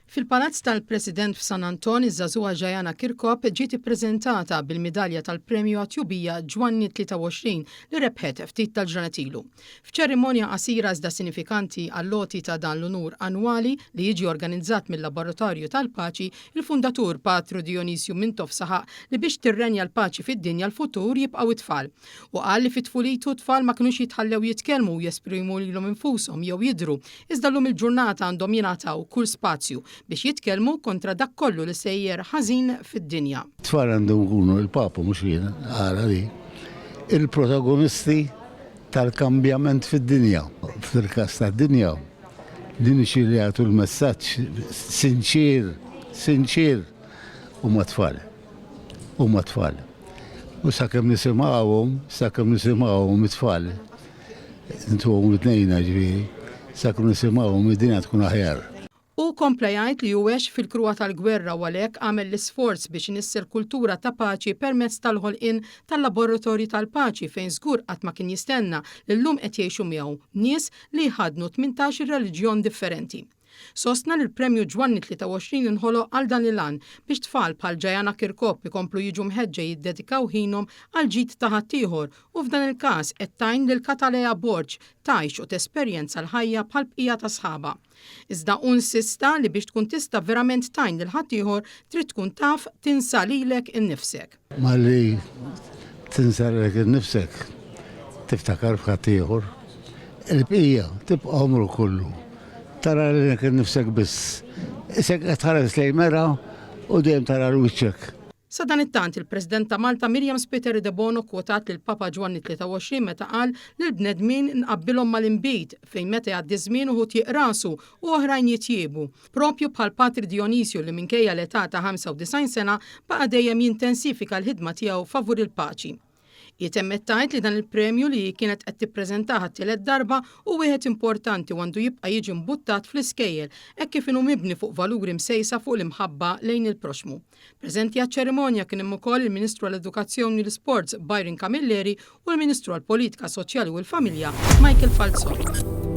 Fil-Palazz tal-President f'San Anton, iż-żagħżugħa Jayana Kirkop ġiet ippreżentata bil-midalja tal-Premju Għatjubija Ġwanni 23 li rebħet ftit tal-ġranet ilu. F'ċerimonja qasira iżda sinifikanti għall-loti ta' dan l-unur annwali li jiġi organizzat mill-Laboratorju tal-Paċi, il-fundatur Patru Dionisju Mintoff saħaq li biex tirrenja l-paċi fid-dinja l-futur jibqgħu it-tfal. U qal li fit-tfulitu t-tfal ma kinux jitħallew jitkellmu u jesprimu lilhom infushom jew jidhru, iżda llum il-ġurnata għandhom jingħataw kull spazju biex jitkellmu kontra dak kollu li sejjer ħażin fid-dinja. Tfal għandhom ikunu il-Papa mhux jiena ara li il-protagonisti tal-kambjament fid-dinja. Fil-każ tad-dinja din xi li jagħtu l-messaġġ sinċir huma tfal. Huma tfal. U sakemm nisimgħuhom it-tfal. Intuhom it-tnejn ġifieri, sakemm nisimgħuhom id-dinja tkun aħjar. U kompla jgħid li huwex fil-kruwa tal-gwerra u għalhekk għamel l-isforz biex inissir kultura ta' paċi permezz tal-ħolqien tal-laboratorji tal-paċi fejn żgur qatt ma kien jistenna li llum qed jgħixu miegħu nies li jħadnu 18 reliġjon differenti. Sostna li l-Premju Ġwanni 23 inħoloq għal dan il-għan biex tfal bħal Jayana Kirkop ikomplu jiġu mħeġġa jiddedikaw ħinhom għal ġid ta' ħaddieħor u f'dan il-każ qed tgħin lil Katalea Borġ tgħix u tesperjenza l-ħajja bħal bqija ta' sħabha. Iżda insista li biex tkun tista' verament tgħin lil ħaddieħor trid tkun taf tinsa lilek innifsek. Malli tinsa lilek innifsek tiftakar f'ħaddieħor, il-bqija tibqa' għumru kollu. Tara li kien nifsek biss. Isek tħares lej mera u dejjem tara l-wiċċek. Sa dan it-tant il-President ta' Malta Miriam Spiteri de Bono kwotat lil Papa Ġwanni 23 meta qal li l-bnedmin nqabbilhom mal-inbit fejn meta jgħaddi żmien uħud jiqrasu u oħrajn jitjiebu. Propju bħal Patri Dionisju li minkejja l-età ta' 95 sena baqa' dejjem jintensifika l-ħidma tiegħu favur il-paċi. Jitemmettajt li dan il-premju li kienet qed tippreżentaha t-tielet darba u wieħed importanti għandu jibqa' jiġi mbuttat fl-iskejjel hekk kif inhu mibni fuq valuri msejsa fuq l-imħabba lejn il-proxmu. Preżenti għaċ-ċerimonja kien hemm ukoll il-Ministru għall-Edukazzjoni u l-Sports Byron Camilleri u l-Ministru għall-Politika Soċjali u l-Familja Michael Falzon.